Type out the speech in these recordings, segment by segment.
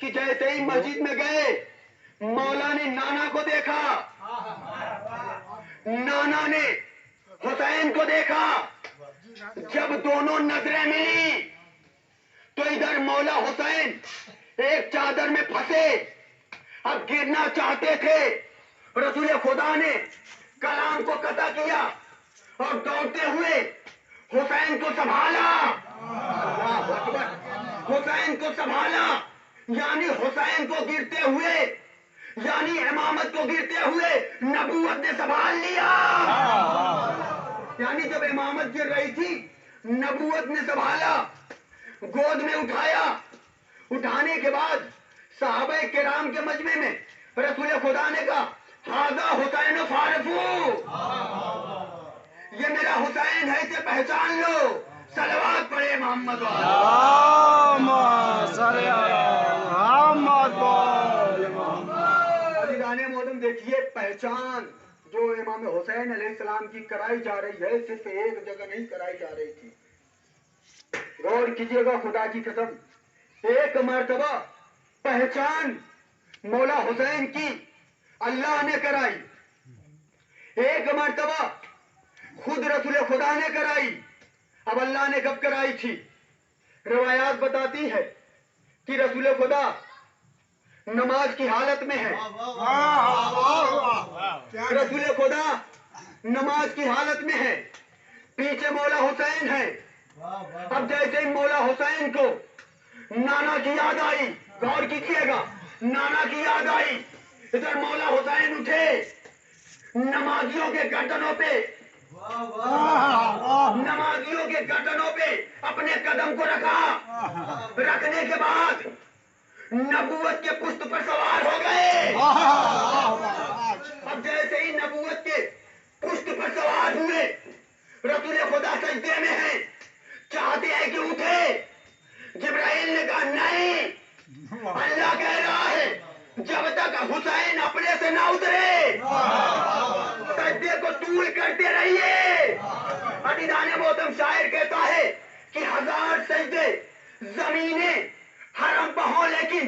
کہ جیسے ہی مسجد میں گئے مولا نے نانا کو دیکھا، نانا نے حسین کو دیکھا. جب دونوں نظریں ملی تو ادھر مولا حسین ایک چادر میں پھنسے، اب گرنا چاہتے تھے. رسول خدا نے کلام کو قطع کیا اور دوڑتے ہوئے حسین کو سنبھالا. اللہ اکبر. حسین کو سنبھالا یعنی حسین کو گرتے ہوئے، یعنی امامت کو گرتے ہوئے نبوت نے سنبھال لیا. یعنی جب امامت گر رہی تھی نبوت نے سنبھالا، گود میں اٹھایا. اٹھانے کے بعد صحابہ کرام کے مجمع میں رسول خدا نے کہا ہذا حسین فارفو، یہ میرا حسین ہے، اسے پہچان لو. صلوات پڑھے محمد محترم. دیکھیے پہچان جو امام حسین علیہ السلام کی کرائی جا رہی ہے صرف ایک جگہ نہیں کرائی جا رہی تھی. غور کیجیے گا خدا کی قسم، ایک مرتبہ پہچان مولا حسین کی اللہ نے کرائی، ایک مرتبہ خود رسول خدا نے کرائی. اب اللہ نے کب کرائی تھی؟ روایات بتاتی ہے کہ رسول خدا نماز کی حالت میں ہے. رسول خدا نماز کی حالت میں ہے، پیچھے مولا حسین ہے. اب جیسے ہی مولا حسین کو نانا کی یاد آئی، غور کیجیے گا، نانا کی یاد آئی، ادھر مولا حسین اٹھے، نمازیوں کے گردنوں پہ اپنے قدم کو رکھا. رکھنے کے بعد نبوت کے پشت پر سوار ہو گئے. اب جیسے ہی نبوت کے پشت پر سوار ہوئے رسول خدا سجدے میں ہیں، چاہتے ہیں کہ اٹھے. جبرائیل نے کہا نہیں، اللہ کہہ رہا ہے جب تک حسین اپنے سے نہ اترے سجدے کو طول کرتے رہیے. عزیزان محترم شاعر کہتا ہے کہ 1000 سجدے زمینیں حرم پہ ہوں، لیکن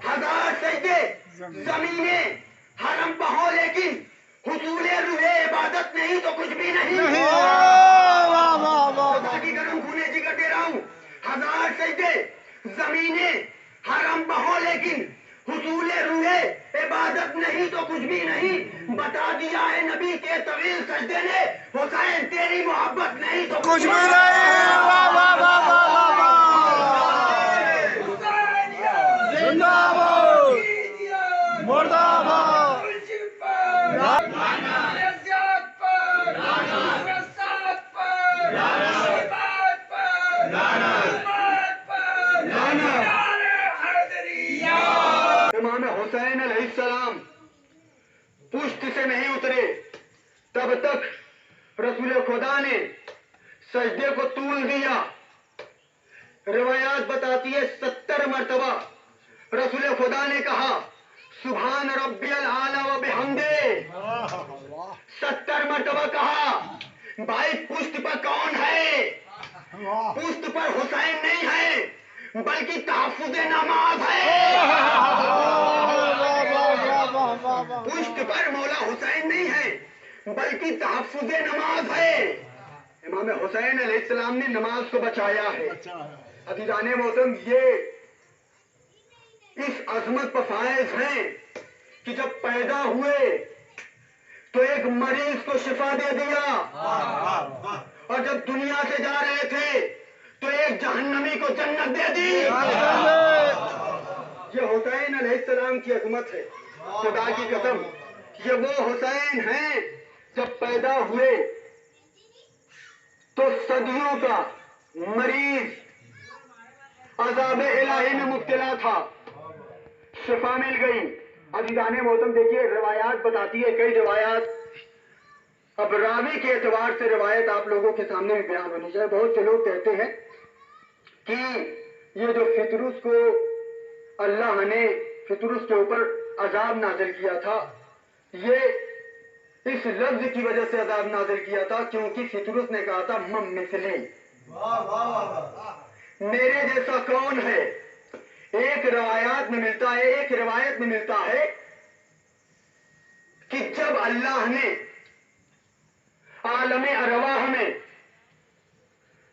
1000 سجدے زمینیں حرم پہ ہوں، لیکن حصول روح عبادت نہیں تو کچھ بھی نہیں. خدا کی قسم خونے جگر دے رہا ہوں، 1000 سجدے زمینیں حرم پہ ہوں، لیکن حصول روح عبادت نہیں تو کچھ بھی نہیں. بتا دیا ہے نبی کے طویل سجدے نے حسین تیری محبت نہیں تو کچھ بھی نہیں. زندہ باد مردہ باد. امام حسین علیہ السلام پشت سے نہیں اترے تب تک رسول خدا نے سجدے کو طول دیا. روایات بتاتی ہے 70 مرتبہ رسول خدا نے کہا سبحان ربی الاعلی و بحمدہ. 70 مرتبہ کہا. بھائی پشت پر کون ہے؟ پشت پر حسین نہیں ہے بلکہ تحفظ نماز ہے. پشت پر مولا حسین نہیں ہے بلکہ تحفظ نماز ہے. امام حسین علیہ السلام نے نماز کو بچایا ہے. عزیزان محترم یہ اس عظمت پر فائز ہیں کہ جب پیدا ہوئے تو ایک مریض کو شفا دے دیا، اور جب دنیا سے جا رہے تھے تو ایک جہنمی کو جنت دے دی. یہ حسین علیہ السلام کی عظمت ہے. خدا کی قسم یہ وہ حسین ہیں جب پیدا ہوئے تو صدیوں کا مریض عذاب الہی میں مبتلا تھا، شفا مل گئی. عزیزان محترم دیکھیے روایات بتاتی ہے، کئی روایات، اب راوی کے اعتبار سے روایت آپ لوگوں کے سامنے بھی بیان ہونی چاہیے. بہت سے لوگ کہتے ہیں کہ یہ جو فطرس کو اللہ نے فطرس کے اوپر عذاب نازل کیا تھا، یہ اس لفظ کی وجہ سے عذاب نازل کیا تھا کیونکہ فطرس نے کہا تھا من مثلی، میرے جیسا کون ہے. ایک روایت میں ملتا ہے کہ جب اللہ نے عالم ارواح میں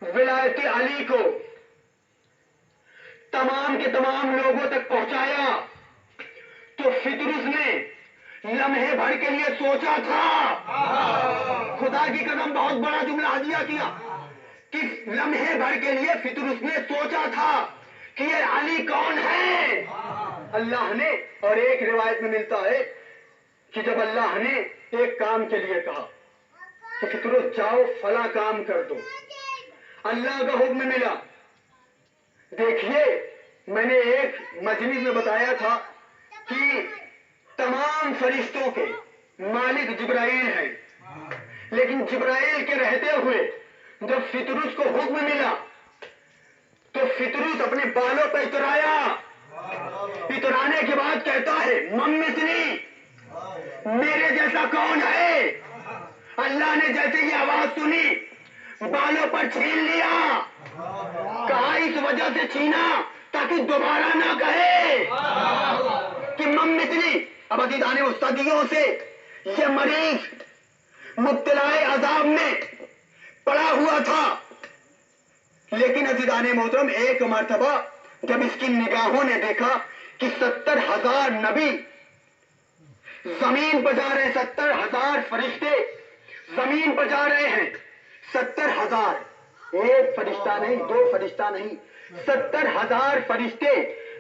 ولایت علی کو تمام کے تمام لوگوں تک پہنچایا تو فطرس نے لمحے بھر کے لیے سوچا تھا، خدا کی قسم بہت بڑا جملہ ہدیہ کیا کہ لمحے بھر کے لیے فطرس نے سوچا تھا کہ یہ علی کون ہے اللہ نے. اور ایک روایت میں ملتا ہے کہ جب اللہ نے ایک کام کے لیے کہا کہ فطرس جاؤ فلاں کام کر دو، اللہ کا حکم ملا. دیکھیے میں نے ایک مجلس میں بتایا تھا کہ تمام فرشتوں کے مالک جبرائیل ہیں، لیکن جبرائیل کے رہتے ہوئے جب فطرس کو حکم ملا تو فطرس اپنے بالوں پہ اترایا. اترانے کے بعد کہتا ہے ممتنی، میرے جیسا کون ہے؟ اللہ نے جیسے یہ آواز سنی بالوں پر چھین لیا. کہا اس وجہ سے چھینا تاکہ دوبارہ نہ کہے کہ ممتنی. اب عزیزان استادیوں سے یہ مریض مبتلا عذاب میں پڑا ہوا تھا، لیکن عزیزان محترم ایک مرتبہ جب اس کی نگاہوں نے دیکھا کہ 70,000 نبی زمین پر جا رہے ہیں، 70,000 فرشتے زمین پر جا رہے ہیں، 70,000، ایک فرشتہ نہیں، دو فرشتہ نہیں، 70,000 فرشتے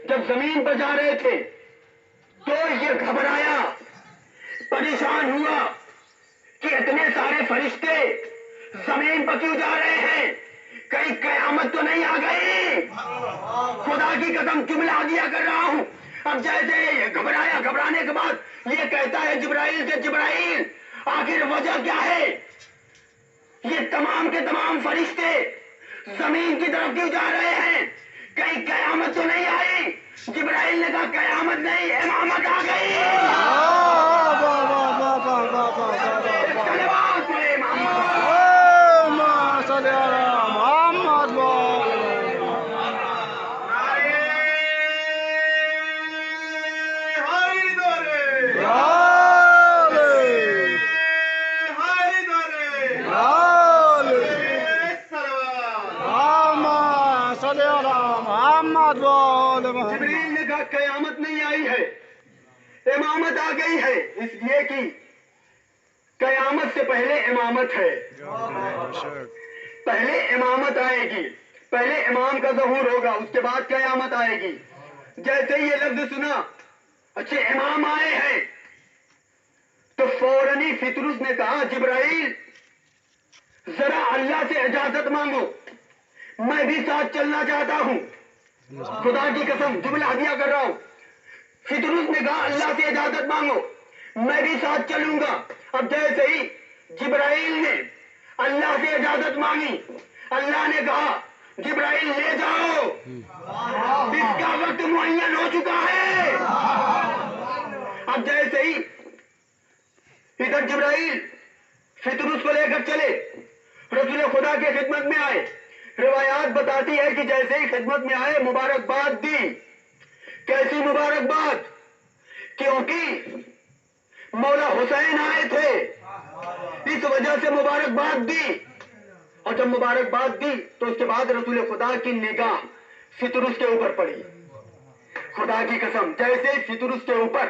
جب زمین پر جا رہے تھے تو یہ گھبرایا، پریشان ہوا کہ اتنے سارے فرشتے زمین پر کیوں جا رہے ہیں، کہیں قیامت تو نہیں آ گئی؟ خدا کی قسم جملہ ہدیہ کر رہا ہوں. اب جیسے گھبرایا، گھبرانے کے بعد یہ کہتا ہے جبرائیل سے جبرائیل آخر وجہ کیا ہے؟ یہ تمام کے تمام فرشتے زمین کی طرف کیوں جا رہے ہیں، کہیں قیامت تو نہیں آئی؟ جبرائیل نے کہا قیامت نہیں، امامت آ گئی. جبرائیل نے کہا قیامت نہیں آئی ہے، امامت آ گئی ہے، اس لیے کہ قیامت سے پہلے امامت ہے. پہلے امامت آئے گی، پہلے امام کا ظہور ہوگا، اس کے بعد قیامت آئے گی. جیسے یہ لفظ سنا اچھے امام آئے ہیں تو فوراً ہی فطرس نے کہا جبرائیل ذرا اللہ سے اجازت مانگو، میں بھی ساتھ چلنا چاہتا ہوں. خدا کی قسم جملہ ہدیہ کر رہا ہوں. فطرس نے کہا اللہ سے اجازت مانگو، میں بھی ساتھ چلوں گا. اب جیسے ہی جبرائیل نے اللہ سے اجازت مانگی، اللہ نے کہا جبرائیل لے جاؤ، اس کا وقت معین ہو چکا ہے. اب جیسے ہی ادھر جبرائیل فطرس کو لے کر چلے، رسول خدا کے خدمت میں آئے. روایات بتاتی ہے کہ جیسے ہی خدمت میں آئے مبارکباد دی. کیسی مبارکباد؟ کیونکہ مولا حسین آئے تھے، اس وجہ سے مبارکباد دی. اور جب مبارکباد دی تو اس کے بعد رسول خدا کی نگاہ فطرس کے اوپر پڑی. خدا کی قسم جیسے فطرس کے اوپر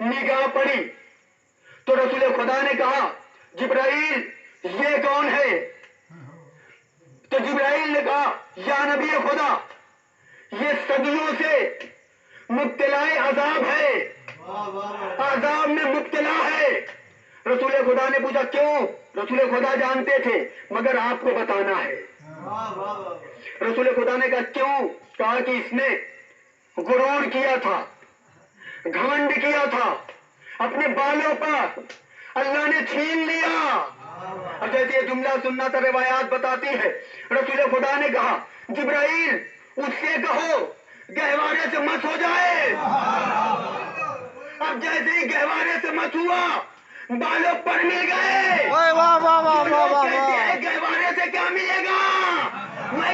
نگاہ پڑی تو رسول خدا نے کہا جبرائیل یہ کون ہے؟ تو جبرائیل نے کہا یا نبی خدا یہ صدیوں سے مبتلا عذاب ہے، عذاب میں مبتلا ہے. رسول خدا نے پوچھا کیوں؟ رسول خدا جانتے تھے مگر آپ کو بتانا ہے. رسول خدا نے کہا کیوں؟ کہا کہ اس نے غرور کیا تھا، گھمنڈ کیا تھا، اپنے بالوں پر اللہ نے چھین لیا. اور جیسے یہ جملہ سننا تھا روایات بتاتی ہے رسول خدا نے کہا جبرائیل اس سے کہو گہوارے سے مت ہو جائے. اب جیسے ہی گہوارے سے مت ہوا بالوں پر مل گئے. گہوارے سے کیا ملے گا؟ میں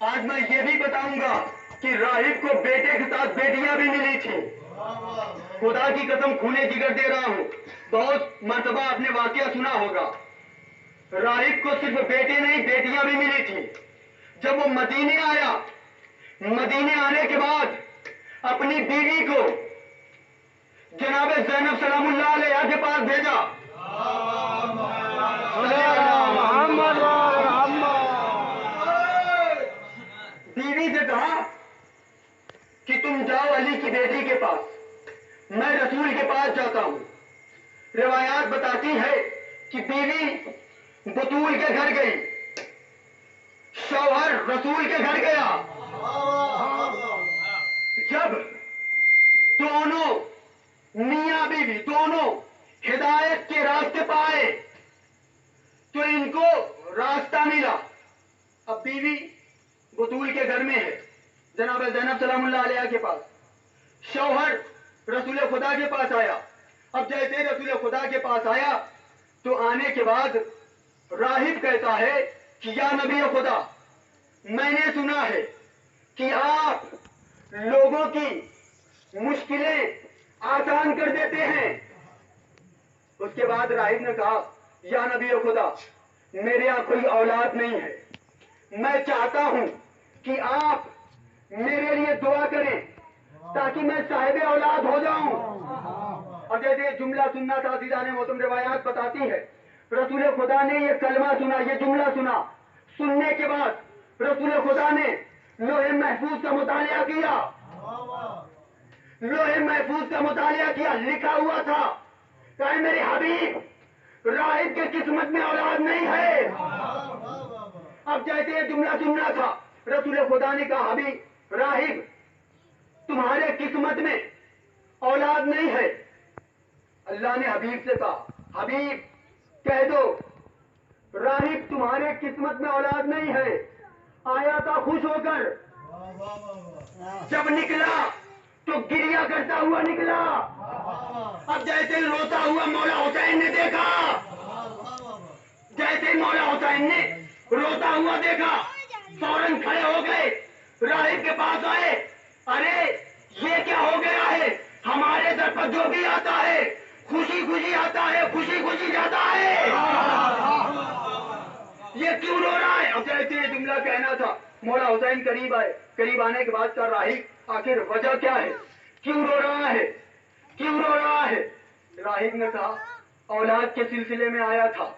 آج میں یہ بھی بتاؤں گا کہ راہب کو بیٹے کے ساتھ بیٹیاں بھی ملی تھی. خدا کی قسم کھونے جگر دے رہا ہوں, بہت مرتبہ آپ نے واقعہ سنا ہوگا. راہب کو صرف بیٹے نہیں بیٹیاں بھی ملی تھی. جب وہ مدینے آیا, مدینے آنے کے بعد اپنی بیوی کو جناب زینب سلام اللہ علیہ کے پاس بھیجا. بیوی سے کہا کہ تم جاؤ علی کی بیٹی کے پاس, میں رسول کے پاس جاتا ہوں. روایات بتاتی ہے کہ بیوی بطول کے گھر گئی, شوہر رسول کے گھر گیا. جب دونوں میاں بیوی دونوں ہدایت کے راستے پائے تو ان کو راستہ ملا. اب بیوی بطول کے گھر میں ہے, جناب زینب سلام اللہ علیہ کے پاس. شوہر رسول خدا کے پاس آیا. اب جیسے رسول خدا کے پاس آیا تو آنے کے بعد راہب کہتا ہے کہ یا نبی خدا, میں نے سنا ہے کہ آپ لوگوں کی مشکلیں آسان کر دیتے ہیں. اس کے بعد راہب نے کہا یا نبی خدا, میرے یہاں کوئی اولاد نہیں ہے, میں چاہتا ہوں کہ آپ میرے لیے دعا کریں تاکہ میں صاحب اولاد ہو جاؤں. اب جیسے یہ جملہ سننا تھا, عزیزان محترم روایات بتاتی ہے رسول خدا نے یہ کلمہ سنا, یہ جملہ سنا. سننے کے بعد رسول خدا نے لوح محفوظ کا مطالعہ کیا. لوح محفوظ کا مطالعہ کیا, لکھا ہوا تھا کہ میرے حبیب راہب کی قسمت میں اولاد نہیں ہے. اب جیسے یہ جملہ سننا تھا رسول خدا نے کہا حبیب راہب تمہارے قسمت میں اولاد نہیں ہے. اللہ نے حبیب سے کہا حبیب کہہ دو راہب تمہارے قسمت میں اولاد نہیں ہے. آیا تھا خوش ہو کر, جب نکلا تو گریا کرتا ہوا نکلا. اب جیسے روتا ہوا مولا حسین نے دیکھا, جیسے مولا حسین نے روتا ہوا دیکھا فوراً کھڑے ہو گئے, راہب کے پاس آئے. ارے یہ کیا ہو گیا ہے, ہمارے در پر جو بھی آتا ہے خوشی خوشی آتا ہے, خوشی خوشی جاتا ہے, یہ کیوں رو رہا ہے؟ اب جیسے یہ جملہ کہنا تھا مولا حسین قریب آئے. قریب آنے کے بعد کہا راہب آخر وجہ کیا ہے, کیوں رو رہا ہے, کیوں رو رہا ہے؟ راہب نے کہا اولاد کے سلسلے میں آیا تھا,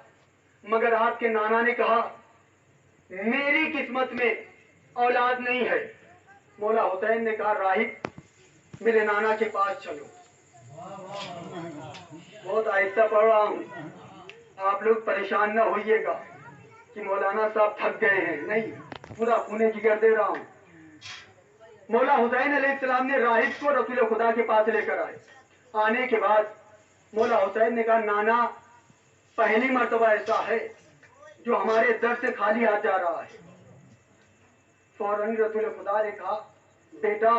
مگر آپ کے نانا نے کہا میری قسمت میں اولاد نہیں ہے. مولا حسین نے کہا راہب میرے نانا کے پاس چلو. بہت آہستہ پڑھ رہا ہوں, آپ لوگ پریشان نہ ہوئیے گا کہ مولانا صاحب تھک گئے ہیں, نہیں, پورا خونے جگر دے رہا ہوں. مولا حسین علیہ السلام نے راہب کو رسول خدا کے پاس لے کر آئے. آنے کے بعد مولا حسین نے کہا نانا پہلی مرتبہ ایسا ہے جو ہمارے در سے خالی ہاتھ جا رہا ہے. فوراً رسول خدا نے کہا بیٹا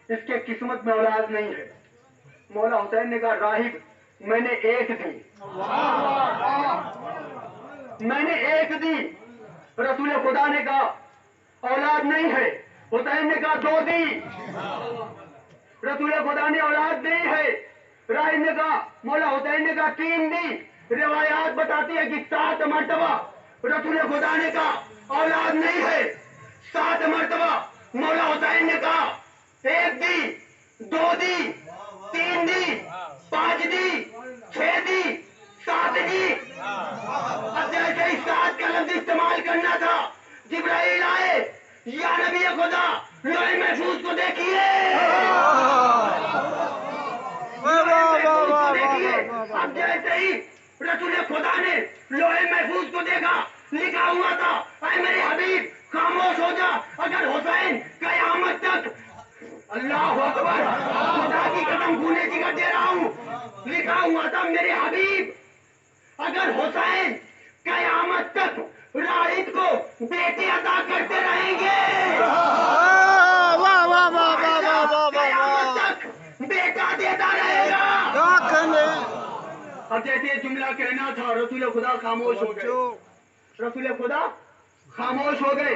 اس کے قسمت میں اولاد نہیں ہے. مولا حسین نے کہا راہب میں نے ایک دی, میں نے ایک دی. رسول خدا نے کہا اولاد نہیں ہے. حسین نے کہا دو دی. رسول خدا نے اولاد نہیں ہے. راہب نے کہا مولا حسین نے کہا تین دی. روایات بتاتی ہے کہ 7 مرتبہ رسول خدا نے کہا اولاد نہیں ہے. 7 مرتبہ مولا حسین نے کہا 1 دی, 2 دی, 3 دی, 5 دی, 6 دی, 7 دی. اب جیسے ہی 7 کا لفظ استعمال کرنا تھا جبرائیل آئے, یا نبی خدا لوح محفوظ کو دیکھیے, اب جیسے ہی رسول خدا نے لوح محفوظ کو دیکھا لکھا ہوا تھا اے میرے حبیب خاموش ہو جا, اگر حسین قیامت تک, اللہ اکبر, خدا کی قسم کھونے جگر دے رہا ہوں, لکھا ہوا تھا میرے حبیب اگر حسین قیامت تک راہب کو بیٹے عطا کرتے رہیں گے, قیامت تک بیٹا دیتا رہے گا. اب جیسے یہ جملہ کہنا تھا رسول خدا خاموش ہو گئے. رسول خدا خاموش ہو گئے.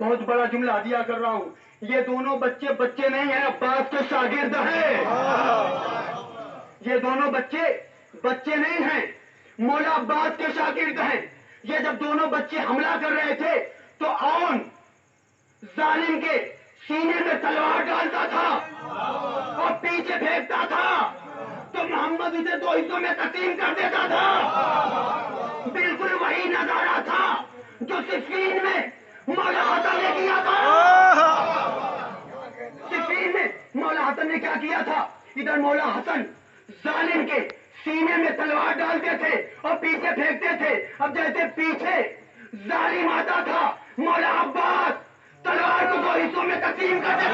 بہت بڑا جملہ ہدیہ کر رہا ہوں. یہ دونوں بچے بچے نہیں ہیں، عباس کے شاگرد ہیں. یہ دونوں بچے بچے نہیں ہیں، مولا عباس کے شاگرد ہیں. یہ جب دونوں بچے حملہ کر رہے تھے تو اون ظالم کے سینے میں تلوار ڈالتا تھا اور پیچھے پھینکتا تھا تو محمد اسے دو حصوں میں تقسیم کر دیتا تھا. بالکل وہی نظارہ تھا جو صفین میں مولا حسن نے کیا تھا. صفین میں مولا حسن نے کیا کیا تھا؟ ادھر مولا حسن ظالم کے سینے میں تلوار ڈالتے تھے اور پیچھے پھینکتے تھے. اب جیسے پیچھے ظالم آتا تھا، مولا عباس تلوار کو دو حصوں میں تقسیم کر دیتے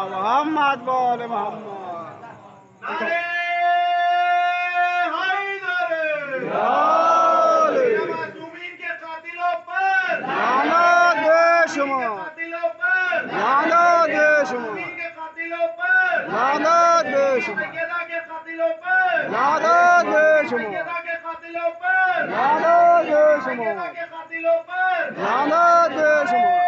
محمد بول محمد. معصومین کے قاتلوں پر لعنت بے شمار، قاتلوں پر لعنت بے شمار، معصومین کے قاتلوں پر لعنت بے شمار، سیدہ کے قاتلوں پر لعنت بے شمار، سیدہ کے قاتلوں پر لعنت بے سیدہ شمار، کے قاتلوں پر لعنت بے شمار.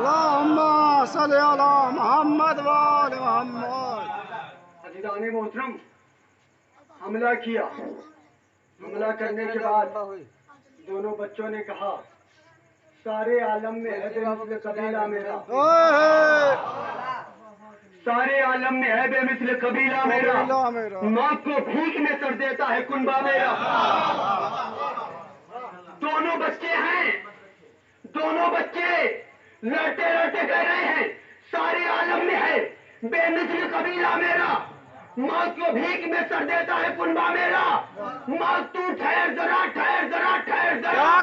اللهم صل على محمد وآل محمد. عزیزان محترم، حملہ کیا. حملہ کرنے کے بعد دونوں بچوں نے کہا سارے عالم میں ہے بے مثل قبیلہ میرا، سارے عالم میں ہے بے مثل قبیلہ میرا، موت کو بھوک میں کر دیتا ہے کنبہ میرا. دونوں بچے ہیں، دونوں بچے لڑتے لڑتے کہہ رہے ہیں سارے عالم میں ہے بے مثل قبیلہ میرا، موت کو بھیک میں سر دیتا ہے کنبہ میرا. موت تو ٹھہر ذرا، ٹھہر ذرا، ٹھہر ذرا.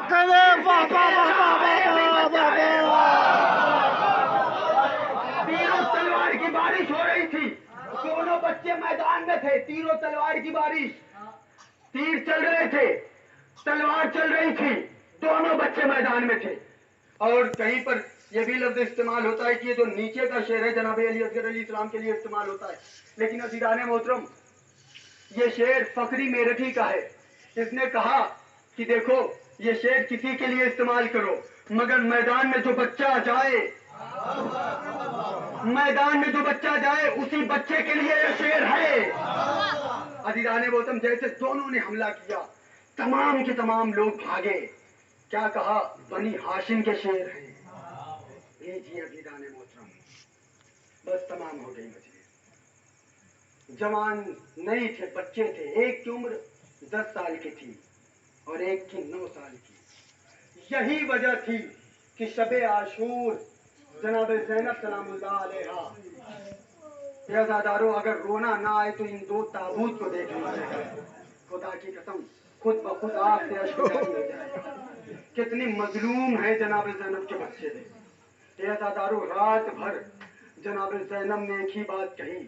تیر و تلوار کی بارش ہو رہی تھی، دونوں بچے میدان میں تھے. تیر و تلوار کی بارش، تیر چل رہے تھے، تلوار چل رہی تھی، دونوں بچے میدان میں تھے. اور کہیں پر یہ بھی لفظ استعمال ہوتا ہے کہ یہ جو نیچے کا شعر ہے جناب علی اصغر علیہ السلام کے لیے استعمال ہوتا ہے، لیکن عزیزان محترم یہ شعر فقری میرٹھی کا ہے. اس نے کہا کہ دیکھو یہ شعر کسی کے لیے استعمال کرو مگر میدان میں جو بچہ جائے، میدان میں جو بچہ جائے اسی بچے کے لیے یہ شعر ہے. عزیزان محترم جیسے دونوں نے حملہ کیا تمام کے تمام لوگ بھاگے. کیا کہا؟ بنی ہاشم کے شعر ہیں. جی عزیزان محترم بس تمام ہو گئی مجلس. جوان نہیں تھے، بچے تھے. ایک کی عمر 10 سال کی تھی اور ایک کی 9 سال کی. یہی وجہ تھی کہ شب عاشور جناب زینب سلام اللہ علیہا، عزادارو اگر رونا نہ آئے تو ان دو تابوت کو دیکھ لیجیے. خدا کی قسم خود بخود آپ سے اشک جاری ہو جائے گا. کتنی مظلوم ہے جناب زینب کے بچے تھے. عزادارو رات بھر جناب زینب نے ایک ہی بات کہی،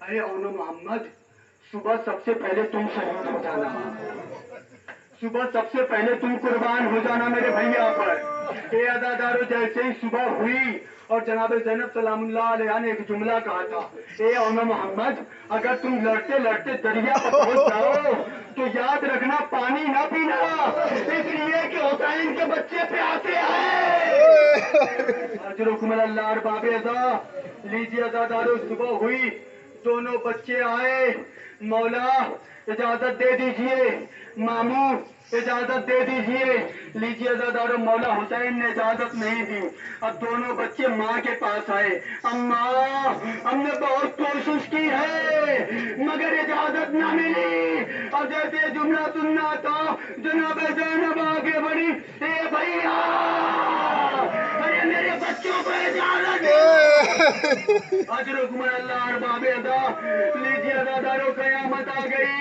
ارے اونو محمد صبح سب سے پہلے تم شہید ہو جانا، صبح سب سے پہلے تم قربان ہو جانا میرے بھیا پر. اے عزادارو جیسے ہی صبح ہوئی اور جناب زینب سلام اللہ علیہ نے ایک جملہ کہا تھا، اے اونو محمد اگر تم لڑتے لڑتے دریا پر پہنچ جاؤ تو یاد رکھنا پانی نہ پینا، اس لیے کہ حسین کے بچے پیاسے ہیں. اجرکم اللہ ارباب ازا. لیجیے عزادارو صبح ہوئی، دونوں بچے آئے. مولا اجازت دے دیجئے، ماموں اجازت دے دیجئے. لیجیے عزادارو مولا حسین نے اجازت نہیں دی. اب دونوں بچے ماں کے پاس آئے. اماں ہم نے بہت کوشش کی ہے مگر اجازت نہ ملی. اور جیسے جملہ سننا تھا جناب زینب آگے بڑھی، اے بھیا ارے میرے بچوں کو اجازت دے. اجرکم اللہ ارباب ادا. لیجیے عزادارو قیامت آ گئی.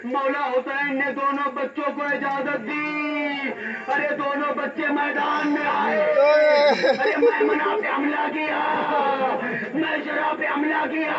مولا حسین نے دونوں بچوں کو اجازت دی. ارے دونوں بچے میدان میں آئے. ارے میں منا پہ حملہ کیا، میں شرح پہ حملہ کیا.